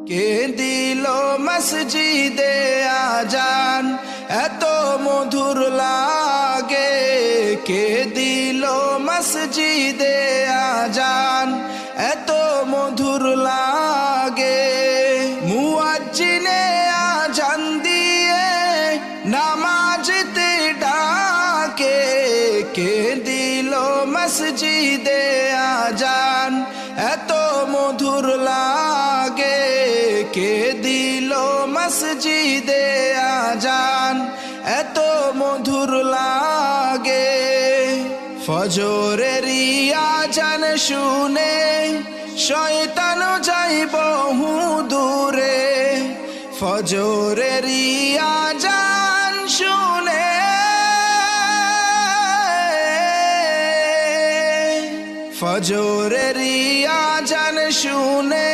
কে দিল মসজিদে আজান এত মধুর লাগে, কে দিল মসজিদে আজান এত মধুর লাগে। মুয়াজ্জিনে আজান দিয়ে নামাজতে ডাকে, কে দিল মসজিদে আজান এত মধুর লাগে, কে দিল মসজিদে আজান এত মধুর লাগে। ফজরের আজান শুনে শয়তান যায় বহু দূরে, ফজরের আজান শুনে ফজরের আজান শুনে